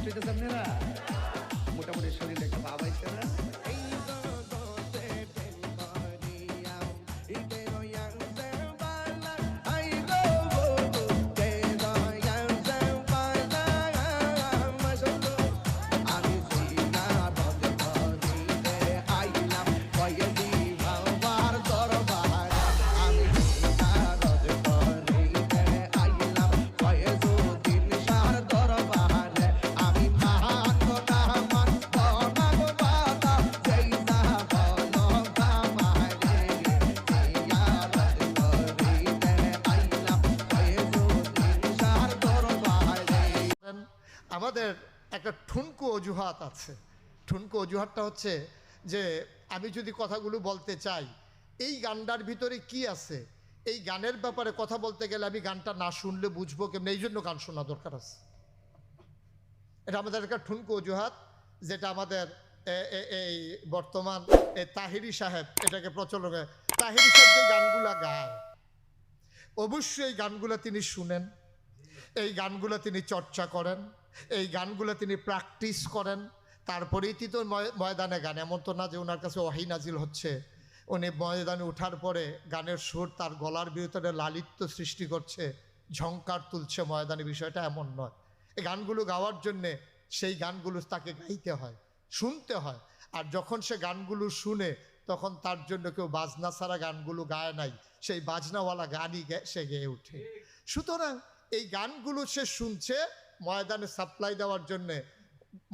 পেতেছেন আপনারা? মোটামুটি শরীরে একটা ভাব আইছে না? আমাদের একটা ঠুনকো অজুহাত আছে। ঠুনকো অজুহাতটা হচ্ছে যে আমি যদি কথাগুলো বলতে চাই এই গানটার ভিতরে কি আছে, এই গানের ব্যাপারে কথা বলতে গেলে আমি গানটা না শুনলে বুঝবো কেমন, এই জন্য গান শোনা দরকার আছে। এটা আমাদের একটা ঠুনকো অজুহাত, যেটা আমাদের এই বর্তমান তাহিরি সাহেব এটাকে প্রচলন করে। তাহিরি সাহেব যে গানগুলা গায়, অবশ্যই এই গানগুলো তিনি শুনেন, এই গানগুলো তিনি চর্চা করেন, এই গানগুলো তিনি প্র্যাকটিস করেন, তারপরেই তো ময়দানে গান। এমন তো না যে ওনার কাছে ওয়াহি নাজিল হচ্ছে, উনি ময়দানে ওঠার পরে গানের সুর তার গলার ভিতরে লালিত্য সৃষ্টি করছে, ঝংকার তুলছে ময়দানে, বিষয়টা এমন নয়। এই গানগুলো গাওয়ার জন্যে সেই গানগুলো তাকে গাইতে হয়, শুনতে হয়। আর যখন সে গানগুলো শুনে তখন তার জন্য কেউ বাজনা ছাড়া গানগুলো গায় নাই, সেই বাজনাওয়ালা গানই সে গেয়ে ওঠে। সুতরাং এই গানগুলো সে শুনছে ময়দানে সাপ্লাই দেওয়ার জন্যে।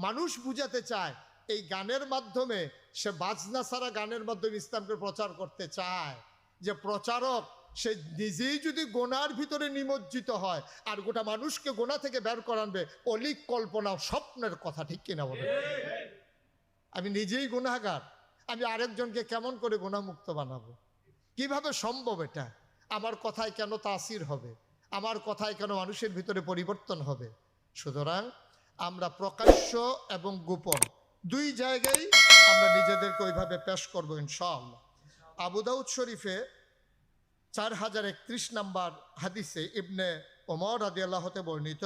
মানুষ বুঝাতে চায় এই গানের মাধ্যমে, সে বাজনা ছাড়া গানের মাধ্যমে ইসলামকে প্রচার করতে চায়, যে প্রচারক সে নিজেই যদি গোনার ভিতরে নিমজ্জিত হয় আর গোটা মানুষকে গোনা থেকে বের করানবে, অলিক কল্পনা স্বপ্নের কথা, ঠিক কিনা বলে? আমি নিজেই গুনাহগার, আমি আরেকজনকে কেমন করে গুনাহমুক্ত বানাবো? কিভাবে সম্ভব এটা? আমার কথায় কেন তাসির হবে? আমার কথায় কেন মানুষের ভিতরে পরিবর্তন হবে? সুতরাং আমরা প্রকাশ্য এবং গোপন দুই জায়গায় আমরা নিজেদেরকে ওইভাবে পেশ করবো ইনশাআল্লাহ। আবু দাউদ শরীফে 4031 নম্বর হাদিসে ইবনে ওমর রাদিয়াল্লাহু হতে বর্ণিত,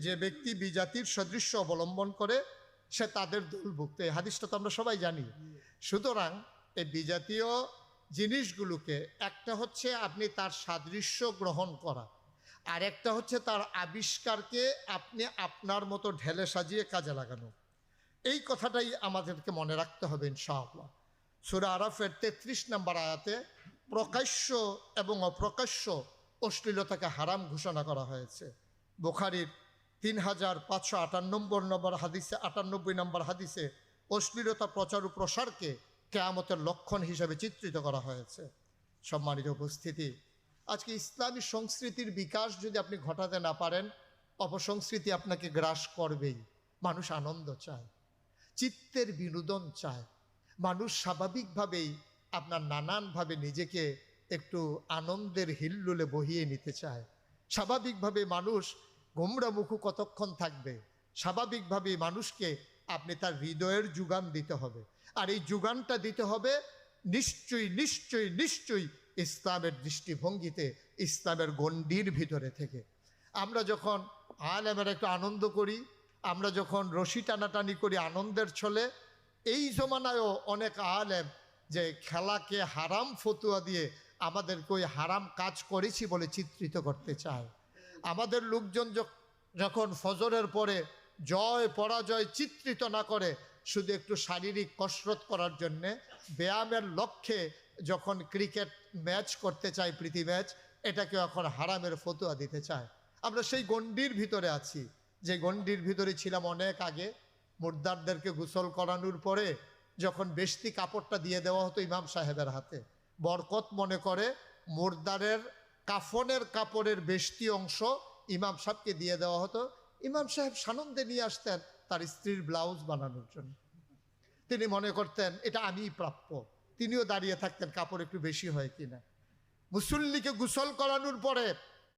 যে ব্যক্তি বিজাতির সদৃশ্য অবলম্বন করে সে তাদের দলভুক্ত। এই হাদিসটা তো আমরা সবাই জানি। সুতরাং এই বিজাতীয় জিনিসগুলোকে, একটা হচ্ছে আপনি তার সাদৃশ্য গ্রহণ করা, আর একটা হচ্ছে তার আবিষ্কারকে আপনি আপনার মতো ঢেলে সাজিয়ে কাজে লাগানো। এই কথাটাই আমাদেরকে মনে রাখতে হবে ইনশাআল্লাহ। সূরা আরাফের 33 নম্বর আয়াতে প্রকাশ্য এবং অপ্রকাশ্য অশ্লীলতাকে হারাম ঘোষণা করা হয়েছে। বুখারীর 3558 নম্বর হাদিসে, 98 নম্বর হাদিসে অশ্লীলতা প্রচার ও প্রসারকে কিয়ামতের লক্ষণ হিসেবে চিত্রিত করা হয়েছে। সম্মানিত উপস্থিতি, আজকে ইসলামী সংস্কৃতির বিকাশ যদি আপনি ঘটাতে না পারেন, অপসংস্কৃতি আপনাকে গ্রাস করবেই। মানুষ আনন্দ চায়, চিত্তের বিনোদন চায়, মানুষ স্বাভাবিকভাবেই আপনার নানানভাবে নিজেকে একটু আনন্দের হিল্লোলে বহিয়ে নিতে চায়। স্বাভাবিকভাবে মানুষ গোমরামুখু কতক্ষণ থাকবে? স্বাভাবিকভাবে মানুষকে আপনি তার হৃদয়ের যোগান দিতে হবে, আর এই যোগানটা দিতে হবে নিশ্চয়ই নিশ্চয়ই নিশ্চয়ই ইসলামের দৃষ্টিভঙ্গিতে, ইসলামের গণ্ডির ভিতরে থেকে। আমরা যখন আলেমের একটু আনন্দ করি, আমরা যখন রশি টানাটানি করি আনন্দের ছলে, এই জমানায়ও অনেক আলেম যে খেলাকে হারাম ফতুয়া দিয়ে আমাদেরকে ওই হারাম কাজ করেছি বলে চিত্রিত করতে চায়। আমাদের লোকজন যখন ফজরের পরে জয় পরাজয় চিত্রিত না করে, শুধু একটু শারীরিক কসরত করার জন্যে, ব্যায়ামের লক্ষ্যে যখন ক্রিকেট ম্যাচ করতে চায়, প্রীতি ম্যাচ, এটাকে এখন হারামের ফতুয়া দিতে চায়। আমরা সেই গণ্ডির ভিতরে আছি, যে গণ্ডির ভিতরে ছিলাম অনেক আগে। মুর্দারদেরকে গোসল করানোর পরে যখন বেশতি কাপড়টা দিয়ে দেওয়া হতো ইমাম সাহেবের হাতে, বরকত মনে করে মুর্দারের কাফনের কাপড়ের বেশতি অংশ ইমাম সাহেবকে দিয়ে দেওয়া হতো। ইমাম সাহেব সানন্দে নিয়ে আসতেন তার স্ত্রীর ব্লাউজ বানানোর জন্য। তিনি মনে করতেন এটা আমিই প্রাপ্য, তিনিও দাঁড়িয়ে থাকতেন কাপড় একটু বেশি হয় কিনা। মুসল্লিকে গোসল করানোর পরে